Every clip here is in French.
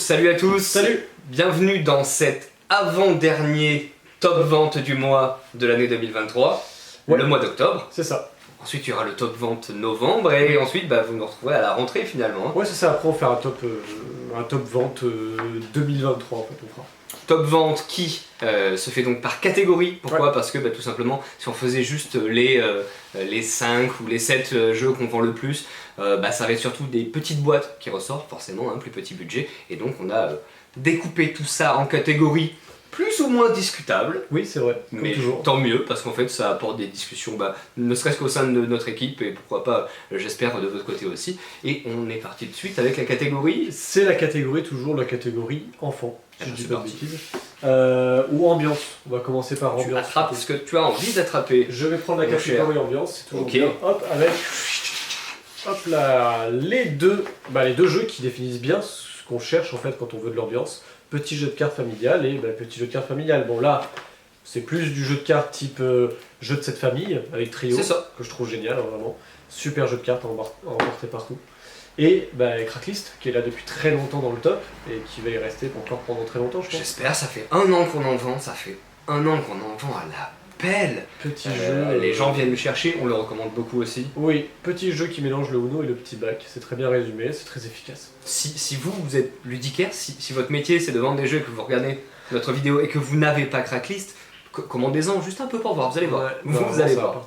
Salut à tous. Salut. Bienvenue dans cet avant-dernier top vente du mois de l'année 2023, le mois d'octobre. C'est ça. Ensuite il y aura le top vente novembre et ensuite vous nous retrouvez à la rentrée finalement. Ouais c'est ça, après on fait un top vente 2023 en fait on fera. Top vente qui se fait donc par catégorie. Pourquoi? Parce que tout simplement si on faisait juste les 5 ou les 7 jeux qu'on vend le plus, ça va être surtout des petites boîtes qui ressortent forcément, plus petit budget. Et donc on a découpé tout ça en catégories plus ou moins discutables. Oui c'est vrai, mais toujours. Tant mieux parce qu'en fait ça apporte des discussions, ne serait-ce qu'au sein de notre équipe et pourquoi pas j'espère de votre côté aussi. Et on est parti de suite avec la catégorie. C'est la catégorie, toujours la catégorie enfant. Si je dis pas de bêtises. Ou ambiance. On va commencer par ambiance. Tu attrapes ce que tu as envie d'attraper. Je vais prendre la catégorie ambiance, c'est toujours bien. Hop, avec hop là, les deux jeux qui définissent bien ce qu'on cherche en fait quand on veut de l'ambiance. Petit jeu de cartes familial et petit jeu de cartes familial. Bon là, c'est plus du jeu de cartes type jeu de cette famille avec trio, que je trouve génial vraiment. Super jeu de cartes à emporter partout. Et Crackslist qui est là depuis très longtemps dans le top et qui va y rester encore pendant très longtemps je pense. J'espère, ça fait 1 an qu'on en vend, ça fait 1 an qu'on en vend à la pelle. Petit jeu. Les gens viennent le chercher, on le recommande beaucoup aussi. Oui, petit jeu qui mélange le Uno et le petit bac, c'est très bien résumé, c'est très efficace. Si vous êtes ludicaire, si votre métier c'est de vendre des jeux et que vous regardez notre vidéo et que vous n'avez pas Crackslist, commandez-en juste un peu pour voir, vous allez voir. Ouais, vous allez voir.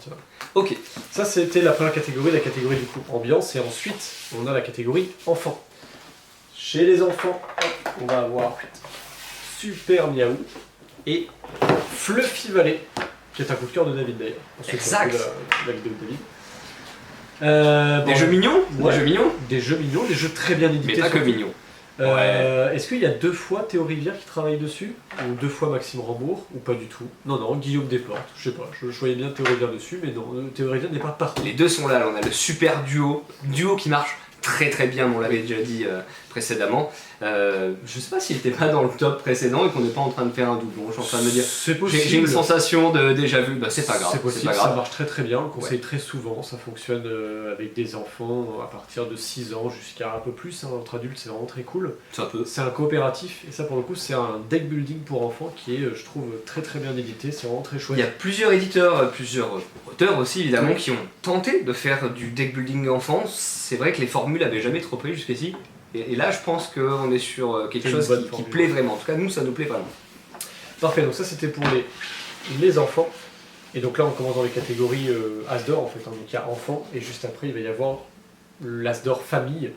Ok. Ça c'était la première catégorie, la catégorie du coup ambiance, et ensuite on a la catégorie enfant. Chez les enfants, on va avoir Super Miaou et Fluffy Valley, qui est un coup de cœur de David d'ailleurs. Exact. La vidéo de David. Des jeux mignons, des jeux mignons, des jeux très bien édités. Mais pas que mignons. Est-ce qu'il y a 2 fois Théo Rivière qui travaille dessus? Ou 2 fois Maxime Rambourg? Ou pas du tout? Non, Guillaume Desportes, je sais pas, je voyais bien Théo Rivière dessus, mais non, Théo Rivière n'est pas partout. Les deux sont là, on a le super duo qui marche très bien, on l'avait déjà dit précédemment. Je sais pas s'il était pas dans le top précédent et qu'on n'est pas en train de faire un doublon, je suis en train de me dire. C'est possible. J'ai une sensation de déjà vu, c'est pas grave. C'est possible, ça marche très bien, on le conseille très souvent, ça fonctionne avec des enfants à partir de 6 ans jusqu'à un peu plus, entre adultes c'est vraiment très cool. C'est un coopératif, et ça pour le coup c'est un deck building pour enfants qui est, je trouve, très bien édité, c'est vraiment très chouette. Il y a plusieurs éditeurs, plusieurs auteurs aussi évidemment qui ont tenté de faire du deck building enfant. C'est vrai que les formules n'avaient jamais trop pris jusqu'ici. Et là, je pense qu'on est sur quelque chose qui plaît vraiment. En tout cas, nous, ça nous plaît vraiment. Parfait, donc ça c'était pour les enfants. Et donc là, on commence dans les catégories As d'or en fait. Donc il y a enfants, et juste après, il va y avoir l'As d'or famille.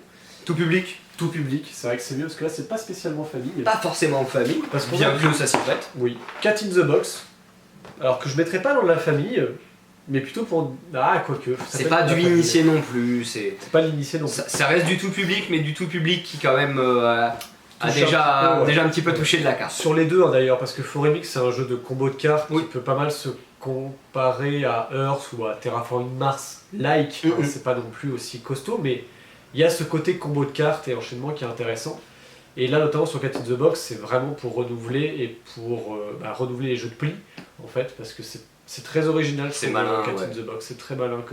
Tout public. Tout public, c'est vrai que c'est mieux parce que là, c'est pas spécialement famille. Pas forcément famille, parce bien que ça s'y prête. Oui. Cat in the Box. Alors que je mettrais pas dans la famille. Mais plutôt pour... quoique. C'est pas du initié non plus. C'est pas l'initié non plus. Ça reste du tout public, mais du tout public qui quand même a déjà un petit peu touché de la carte. Sur les deux d'ailleurs, parce que Foremix c'est un jeu de combo de cartes qui peut pas mal se comparer à Earth ou à Terraforming Mars like. C'est pas non plus aussi costaud, mais il y a ce côté combo de cartes et enchaînement qui est intéressant. Et là notamment sur Cat in the Box, c'est vraiment pour renouveler et pour renouveler les jeux de pli en fait, parce que c'est très original, c'est malin, Cat in the Box, c'est très malin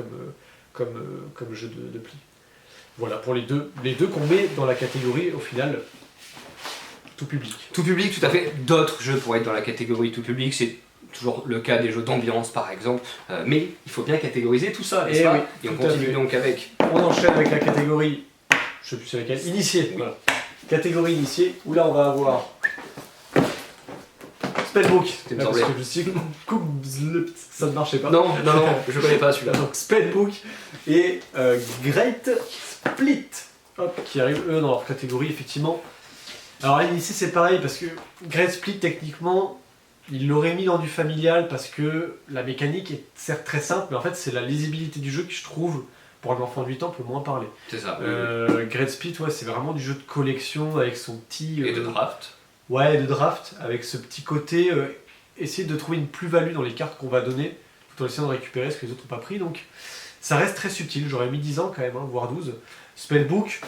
comme jeu de pli. Voilà, pour les deux qu'on met dans la catégorie, au final, tout public. Tout public, tout à fait. D'autres jeux pourraient être dans la catégorie tout public, c'est toujours le cas des jeux d'ambiance par exemple, mais il faut bien catégoriser tout ça, n'est-ce pas? Et on continue donc avec... On enchaîne avec la catégorie, je sais plus c'est laquelle, initié. Voilà. Catégorie initiée, où là on va avoir... Spellbook, parce que je suis ça ne marchait pas. Non, je connais pas celui-là. Donc Spellbook et Great Split, qui arrivent eux dans leur catégorie effectivement. Alors ici c'est pareil parce que Great Split techniquement, ils l'auraient mis dans du familial parce que la mécanique est certes très simple, mais en fait c'est la lisibilité du jeu qui je trouve, pour un enfant de 8 ans, peut moins parler. C'est ça. Great Split, c'est vraiment du jeu de collection avec son petit... Et de draft. Ouais, de draft, avec ce petit côté, essayer de trouver une plus-value dans les cartes qu'on va donner, tout en essayant de récupérer ce que les autres n'ont pas pris, donc ça reste très subtil, j'aurais mis 10 ans quand même, voire 12. Spellbook,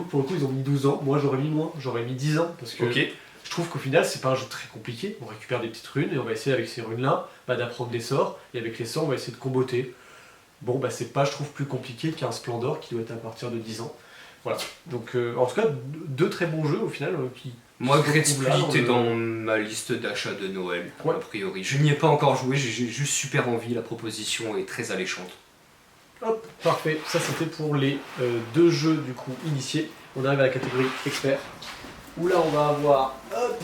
pour le coup ils ont mis 12 ans, moi j'aurais mis moins, j'aurais mis 10 ans, parce que je trouve qu'au final c'est pas un jeu très compliqué, on récupère des petites runes, et on va essayer avec ces runes-là d'apprendre des sorts, et avec les sorts on va essayer de comboter. Bon, c'est pas, je trouve, plus compliqué qu'un Splendor qui doit être à partir de 10 ans. Voilà. Donc en tout cas, deux très bons jeux au final qui. Moi, Great se retrouvent là Split est dans dans ma liste d'achat de Noël, Ouais. a priori. Je n'y ai pas encore joué, j'ai juste super envie, la proposition est très alléchante. Hop, parfait. Ça c'était pour les deux jeux du coup initiés. On arrive à la catégorie expert. Où là on va avoir hop,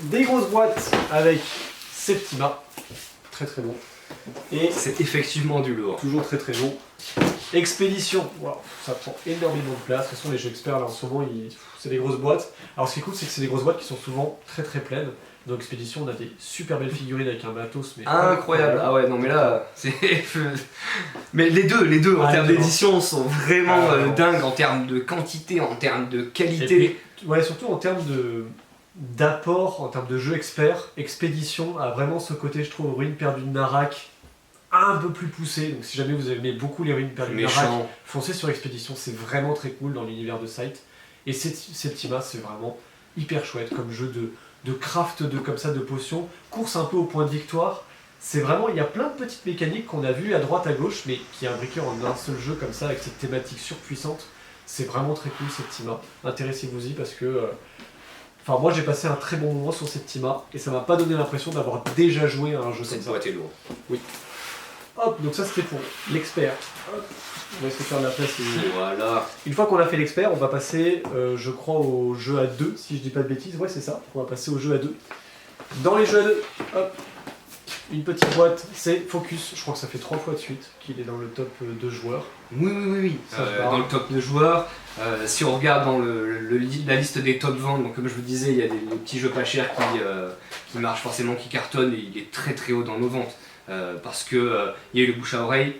des grosses boîtes avec Septima. Très très bon. Et C'est effectivement du lourd. toujours très très bon. Expédition, wow, ça prend énormément de place. De toute façon, les jeux experts là en ce moment, c'est des grosses boîtes. Alors ce qui est cool, c'est que c'est des grosses boîtes qui sont souvent très très pleines. Dans Expédition, on a des super belles figurines avec un matos. Mais Incroyable, ah ouais, non mais là, c'est... Mais les deux en termes d'édition sont vraiment dingues, en termes de quantité, en termes de qualité. Puis, ouais, surtout en termes d'apport, en termes de jeu expert, Expédition a vraiment ce côté, je trouve, ruines perdues de Narak un peu plus poussé. Donc si jamais vous aimez beaucoup les ruines perdues de Narak, Méchant. foncez sur Expédition, c'est vraiment très cool dans l'univers de Sight. Et Septima, c'est vraiment hyper chouette comme jeu de craft comme ça, de potions, course un peu au point de victoire. C'est vraiment, il y a plein de petites mécaniques qu'on a vues à droite, à gauche, mais qui est imbriqué en un seul jeu comme ça, avec cette thématique surpuissante. C'est vraiment très cool, Septima. Intéressez-vous-y parce que... Enfin, moi j'ai passé un très bon moment sur Septima, et ça m'a pas donné l'impression d'avoir déjà joué à un jeu comme Cette ça. boîte est lourde. Hop, donc ça c'était pour l'expert. Hop, on va essayer de faire de la place. Voilà. Une fois qu'on a fait l'expert, on va passer, je crois, au jeu à 2, si je dis pas de bêtises. Ouais, c'est ça. On va passer au jeu à 2. Dans les jeux à 2, hop, une petite boîte, c'est Focus. Je crois que ça fait 3 fois de suite qu'il est dans le top 2 joueurs. Oui. Ça part. Dans le top de joueurs, si on regarde dans la liste des top ventes, donc comme je vous disais, il y a des petits jeux pas chers qui marchent forcément, qui cartonnent, et il est très très haut dans nos ventes. Parce que il y a eu le bouche à oreille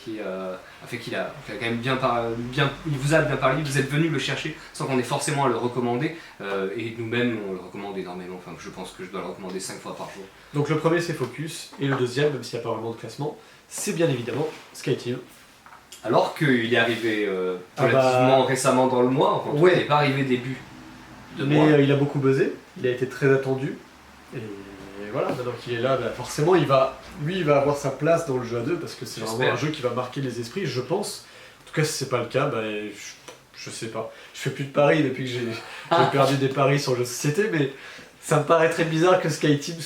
qui a fait qu'il a quand même il vous a bien parlé, vous êtes venu le chercher sans qu'on ait forcément à le recommander, et nous-mêmes on le recommande énormément, enfin je pense que je dois le recommander 5 fois par jour. Donc le premier c'est Focus, et le deuxième, même s'il n'y a pas vraiment de classement, c'est bien évidemment Skyteam. Alors qu'il est arrivé relativement récemment dans le mois, en fait, Ouais. il n'est pas arrivé début de Mais mois. il a beaucoup buzzé, il a été très attendu. Et voilà, maintenant qu'il est là, bah forcément il va avoir sa place dans le jeu à 2 parce que c'est vraiment J'espère. un jeu qui va marquer les esprits, je pense. En tout cas, si c'est pas le cas, bah, je sais pas. Je fais plus de paris depuis que j'ai perdu des paris sur le jeu de société, mais ça me paraît très bizarre que Skyteam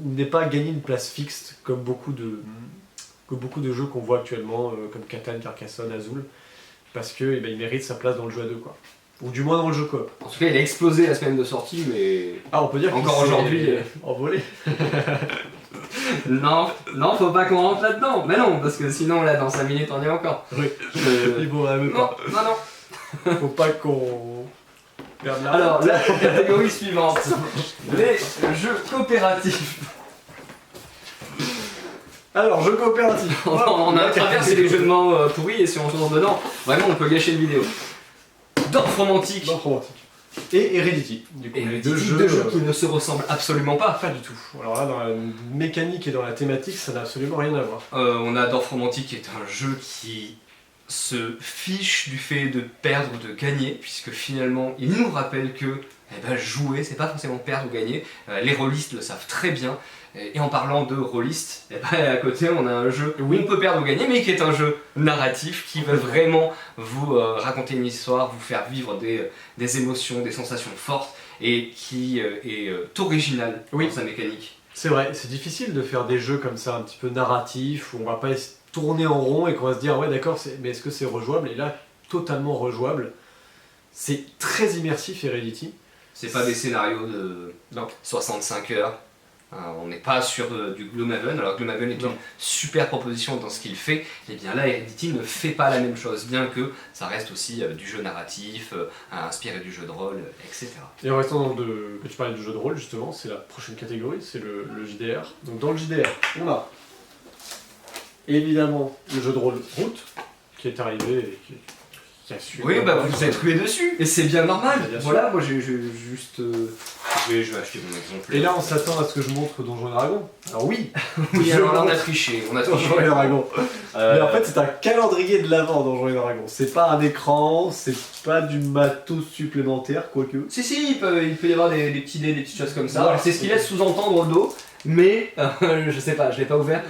n'ait pas gagné une place fixe comme beaucoup de jeux qu'on voit actuellement, comme Catan, Carcassonne, Azul, parce que il mérite sa place dans le jeu à 2 quoi. Ou du moins dans le jeu coop. En tout cas, il a explosé la semaine de sortie, mais Ah, on peut dire encore qu'il s'est aujourd'hui, envolé. non, faut pas qu'on rentre là-dedans. Mais non, parce que sinon, là, dans 5 minutes, on y est encore. Oui. Il vaudrait mieux Non, pas. non. Faut pas qu'on perde la Alors, la catégorie suivante, les jeux coopératifs. Alors, jeu coopératif. On a traversé les jeux de main pourris, et si on se lance dedans, vraiment, on peut gâcher une vidéo. Dorf romantique. Dorf romantique. Et Heredity. Du coup, Et les deux deux jeux qui ne se ressemblent absolument pas. Pas du tout. Alors là, dans la mécanique et dans la thématique, ça n'a absolument rien à voir. On a Dorf romantique qui est un jeu qui se fiche du fait de perdre ou de gagner, puisque finalement il nous rappelle que jouer c'est pas forcément perdre ou gagner. Les rôlistes le savent très bien. Et en parlant de rôlistes, à côté on a un jeu où on peut perdre ou gagner, mais qui est un jeu narratif qui veut vraiment vous raconter une histoire, vous faire vivre des émotions, des sensations fortes, et qui est original dans sa mécanique. C'est vrai, c'est difficile de faire des jeux comme ça, un petit peu narratifs, où on va pas tourner en rond et qu'on va se dire ouais d'accord, mais est-ce que c'est rejouable? Et là, totalement rejouable. C'est très immersif Heredity. C'est pas des scénarios de 65 heures. On n'est pas sur du Gloomhaven, alors Gloomhaven est une super proposition dans ce qu'il fait, et bien là Heredity ne fait pas la même chose, bien que ça reste aussi du jeu narratif, inspiré du jeu de rôle, etc. Et en restant dans que tu parlais du jeu de rôle justement, c'est la prochaine catégorie, c'est le JDR. Donc dans le JDR, on a évidemment le jeu de rôle Route, qui est arrivé et qui a su... Oui, vous êtes rué dessus, et c'est bien normal. Bien voilà, moi j'ai juste... je vais acheter mon exemple. Et là on s'attend à ce que je montre Donjons et Dragons. Alors oui, oui, alors là on a triché, Donjons et Dragons. Mais en fait c'est un calendrier de l'avant Donjons et Dragons. C'est pas un écran, c'est pas du matos supplémentaire, quoique. Si, il peut y avoir des petits dés, des petites choses comme ça. Voilà. C'est ce qu'il laisse sous-entendre au dos. mais je sais pas, je l'ai pas ouvert.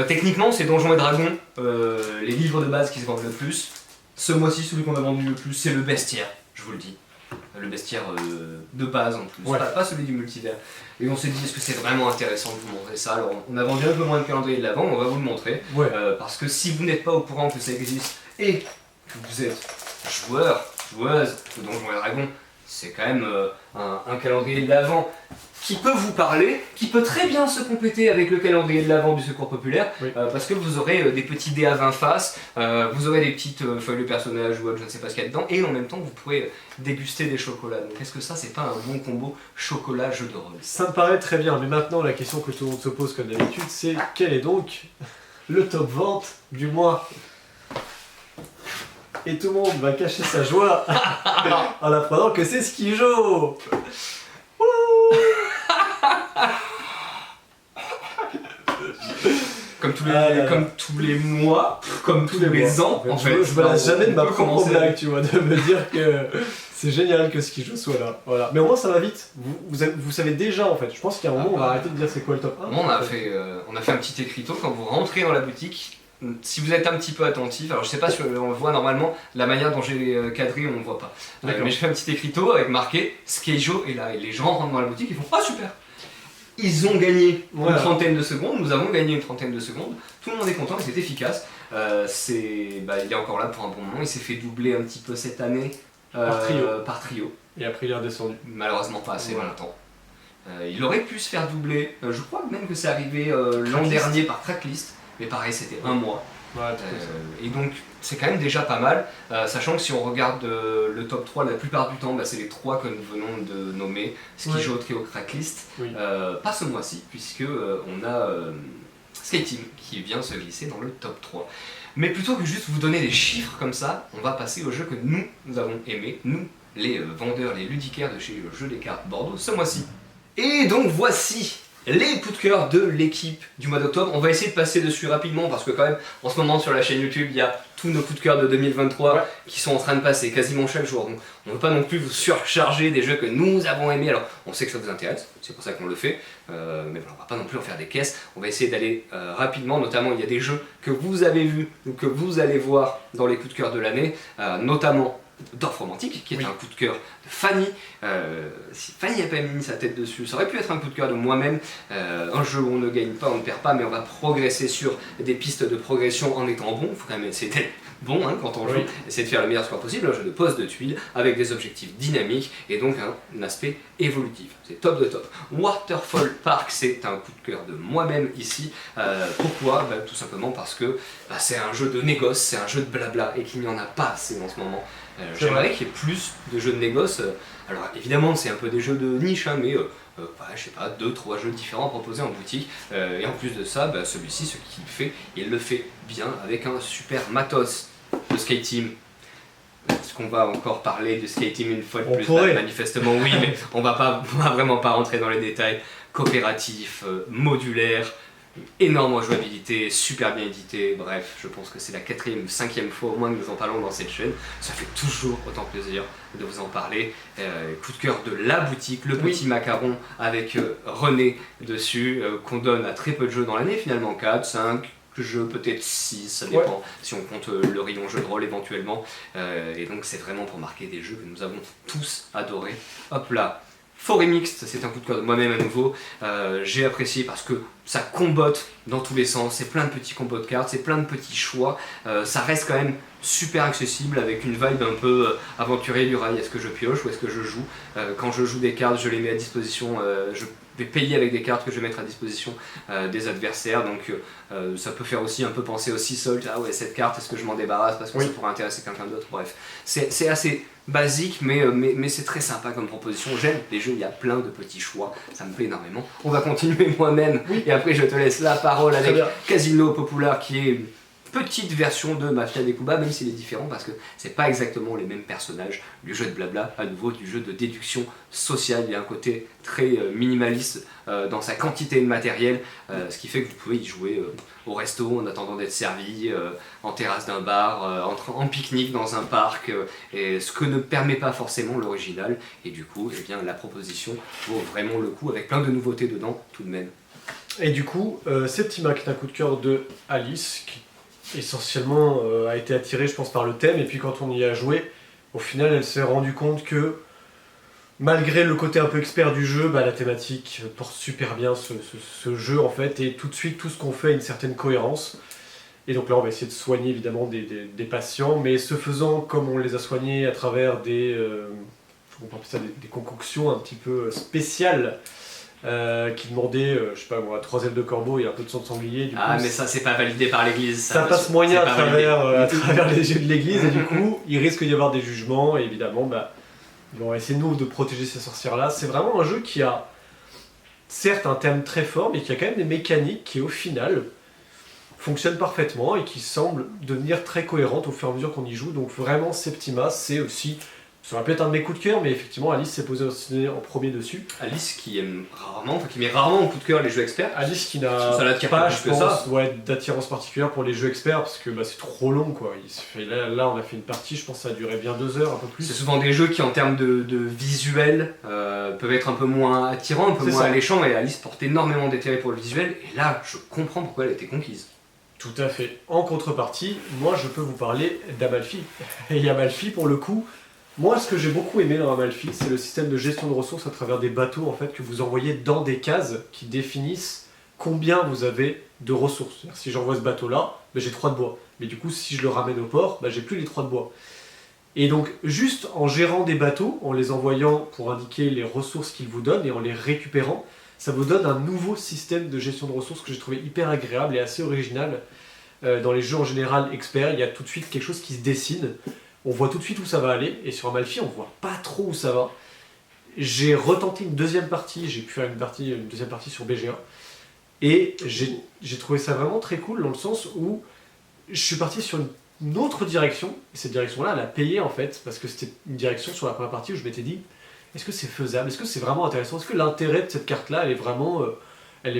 Techniquement, c'est Donjons et Dragons, les livres de base qui se vendent le plus. Ce mois-ci, celui qu'on a vendu le plus, c'est le bestiaire, je vous le dis. Le bestiaire de base en plus, pas celui du multivers. Et on s'est dit, est-ce que c'est vraiment intéressant de vous montrer ça? Alors on a vendu un peu moins de calendrier de l'avant, on va vous le montrer. Parce que si vous n'êtes pas au courant que ça existe et que vous êtes joueuse de Donjons et Dragons, c'est quand même un calendrier de l'avant qui peut vous parler, qui peut très bien se compléter avec le calendrier de l'avant du Secours Populaire, parce que vous aurez des petits dés à 20 faces, vous aurez des petites feuilles de personnages ou je ne sais pas ce qu'il y a dedans, et en même temps vous pourrez déguster des chocolats. Donc est-ce que ça c'est pas un bon combo chocolat-jeu de rôle? Ça me paraît très bien, mais maintenant la question que tout le monde se pose comme d'habitude, c'est quel est donc le top vente du mois? Et tout le monde va cacher sa joie en apprenant que c'est Skijo. Comme tous les mois, comme tous les ans, en fait. Je me lasse jamais de ma propre blague, tu vois, de me dire que c'est génial que Skijo soit là. Voilà. Mais au moins ça va vite. Vous savez déjà en fait. Je pense qu'il y a un moment on va arrêter de dire c'est quoi le top 1. On a fait un petit écriteau quand vous rentrez dans la boutique. Si vous êtes un petit peu attentif, alors je sais pas si on le voit normalement, la manière dont j'ai cadré on ne voit pas. Mais je fais un petit écriteau avec marqué Skijo est là et les gens rentrent dans la boutique et font ah super. Ils ont gagné une trentaine de secondes, nous avons gagné une trentaine de secondes, tout le monde est content et c'est efficace. Il est encore là pour un bon moment, il s'est fait doubler un petit peu cette année par trio. Et après il est redescendu. Malheureusement pas assez longtemps. Il aurait pu se faire doubler, je crois même que c'est arrivé l'an dernier par Tracklist, mais pareil c'était un mois. Et donc c'est quand même déjà pas mal, sachant que si on regarde le top 3 la plupart du temps c'est les 3 que nous venons de nommer, Skijo, Trio, Tracklist, pas ce mois-ci puisque on a Skyteam qui vient se glisser dans le top 3. Mais plutôt que juste vous donner des chiffres comme ça, on va passer au jeu que nous avons aimé, nous les vendeurs, les ludicaires de chez Jeux des Cartes Bordeaux ce mois-ci. Et donc voici les coups de cœur de l'équipe du mois d'octobre. On va essayer de passer dessus rapidement parce que quand même en ce moment sur la chaîne YouTube il y a tous nos coups de cœur de 2023 qui sont en train de passer quasiment chaque jour. Donc on ne veut pas non plus vous surcharger des jeux que nous avons aimés. Alors on sait que ça vous intéresse, c'est pour ça qu'on le fait, mais voilà, on va pas non plus en faire des caisses. On va essayer d'aller rapidement, notamment il y a des jeux que vous avez vus ou que vous allez voir dans les coups de cœur de l'année, notamment Dorf Romantique, qui est un coup de cœur de Fanny. Si Fanny n'a pas mis sa tête dessus, ça aurait pu être un coup de cœur de moi-même. Un jeu où on ne gagne pas, on ne perd pas, mais on va progresser sur des pistes de progression en étant bon. Il faut quand même essayer d'être bon quand on joue, essayer de faire le meilleur score possible. Un jeu de pose de tuiles avec des objectifs dynamiques et donc un aspect évolutif. C'est top de top. Waterfall Park, c'est un coup de cœur de moi-même ici. Pourquoi? Tout simplement parce que c'est un jeu de négoce, c'est un jeu de blabla et qu'il n'y en a pas assez en ce moment. J'aimerais qu'il y ait plus de jeux de négoce. Alors évidemment c'est un peu des jeux de niche, mais je sais pas, 2-3 jeux différents proposés en boutique. Et en plus de ça, celui-ci, ce qu'il fait, il le fait bien avec un super matos de Skyteam. Est-ce qu'on va encore parler de Skyteam une fois de plus? Manifestement oui, mais on va vraiment pas rentrer dans les détails. Coopératif, modulaire, énorme jouabilité, super bien édité, bref, je pense que c'est la 4e ou 5e fois au moins que nous en parlons dans cette chaîne. Ça fait toujours autant plaisir de vous en parler. Coup de cœur de la boutique, le petit macaron avec René dessus, qu'on donne à très peu de jeux dans l'année, finalement 4, 5 jeux, peut-être 6, ça dépend si on compte le rayon jeu de rôle éventuellement. Et donc c'est vraiment pour marquer des jeux que nous avons tous adorés. Hop là! Forêt mixte, c'est un coup de cœur de moi-même à nouveau. J'ai apprécié parce que ça combotte dans tous les sens, c'est plein de petits combos de cartes, c'est plein de petits choix. Ça reste quand même super accessible avec une vibe un peu aventurier du rail. Est-ce que je pioche ou est-ce que je joue? Quand je joue des cartes, je les mets à disposition, je vais payer avec des cartes que je vais mettre à disposition des adversaires. Donc ça peut faire aussi un peu penser au Sea Salt. Ah ouais, cette carte, est-ce que je m'en débarrasse parce que ça pourrait intéresser quelqu'un d'autre? Bref, c'est assez basique, mais c'est très sympa comme proposition. J'aime les jeux, il y a plein de petits choix, ça me plaît énormément. On va continuer moi-même, et après je te laisse la parole avec Casino Popular, qui est une petite version de Mafia des Cuba, même s'il est différent parce que c'est pas exactement les mêmes personnages du jeu de blabla, à nouveau du jeu de déduction sociale. Il y a un côté très minimaliste dans sa quantité de matériel, ce qui fait que vous pouvez y jouer au resto en attendant d'être servi, en terrasse d'un bar, en pique-nique dans un parc, et ce que ne permet pas forcément l'original. Et du coup, la proposition vaut vraiment le coup avec plein de nouveautés dedans tout de même. Et du coup, Septima, qui est un coup de cœur de Alice, qui essentiellement a été attirée, je pense, par le thème. Et puis quand on y a joué, au final, elle s'est rendue compte que malgré le côté un peu expert du jeu, la thématique porte super bien ce jeu en fait. Et tout de suite, tout ce qu'on fait a une certaine cohérence. Et donc là, on va essayer de soigner évidemment des patients, mais ce faisant, comme on les a soignés à travers on peut appeler ça des concoctions un petit peu spéciales, qui demandaient, je sais pas moi, 3 ailes de corbeau et un peu de sang de sanglier. Du coup, mais ça, c'est pas validé par l'église. Ça passe moyen à travers les yeux de l'église, et du coup, il risque d'y avoir des jugements, et évidemment, on va essayer nous de protéger ces sorcières-là. C'est vraiment un jeu qui a, certes, un thème très fort, mais qui a quand même des mécaniques qui, au final, fonctionnent parfaitement et qui semblent devenir très cohérentes au fur et à mesure qu'on y joue. Donc vraiment, Septima, c'est aussi... Ça aurait pu être un de mes coups de cœur, mais effectivement, Alice s'est posée en premier dessus. Alice qui aime rarement, qui met rarement en coup de cœur les jeux experts. Alice qui n'a pas, je pense, d'attirance particulière pour les jeux experts, parce que c'est trop long, quoi. Là, on a fait une partie, je pense que ça a duré bien 2 heures, un peu plus. C'est souvent des jeux qui, en termes de visuel, peuvent être un peu moins attirants, un peu moins alléchants, et Alice porte énormément d'intérêt pour le visuel, et là, je comprends pourquoi elle a été conquise. Tout à fait. En contrepartie, moi, je peux vous parler d'Amalfi. Et Amalfi, pour le coup... Moi, ce que j'ai beaucoup aimé dans Amalfi, c'est le système de gestion de ressources à travers des bateaux en fait, que vous envoyez dans des cases qui définissent combien vous avez de ressources. Si j'envoie ce bateau-là, j'ai 3 de bois. Mais du coup, si je le ramène au port, j'ai plus les 3 de bois. Et donc, juste en gérant des bateaux, en les envoyant pour indiquer les ressources qu'ils vous donnent et en les récupérant, ça vous donne un nouveau système de gestion de ressources que j'ai trouvé hyper agréable et assez original. Dans les jeux en général experts, il y a tout de suite quelque chose qui se dessine. On voit tout de suite où ça va aller, et sur Amalfi, on voit pas trop où ça va. J'ai retenté une deuxième partie, j'ai pu faire une deuxième partie sur BG1, et j'ai trouvé ça vraiment très cool, dans le sens où je suis parti sur une autre direction, et cette direction-là, elle a payé en fait, parce que c'était une direction sur la première partie où je m'étais dit, est-ce que c'est faisable, est-ce que c'est vraiment intéressant, est-ce que l'intérêt de cette carte-là, elle est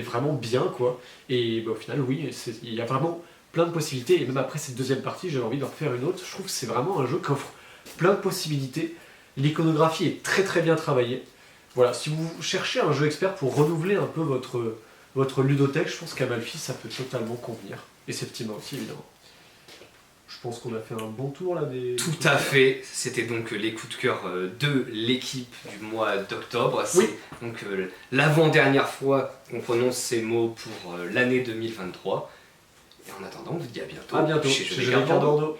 vraiment bien, quoi. Et au final, oui, il y a vraiment plein de possibilités, et même après cette deuxième partie, j'avais envie d'en refaire une autre. Je trouve que c'est vraiment un jeu qui offre plein de possibilités. L'iconographie est très très bien travaillée. Voilà, si vous cherchez un jeu expert pour renouveler un peu votre ludothèque, je pense qu'Amalfi, ça peut totalement convenir. Et Septima aussi, évidemment. Je pense qu'on a fait un bon tour là des... Tout à fait, c'était donc les coups de cœur de l'équipe du mois d'octobre. C'est donc l'avant-dernière fois qu'on prononce ces mots pour l'année 2023. Et en attendant, on vous dit à bientôt. À bientôt chez Jeux des Cartes Bordeaux.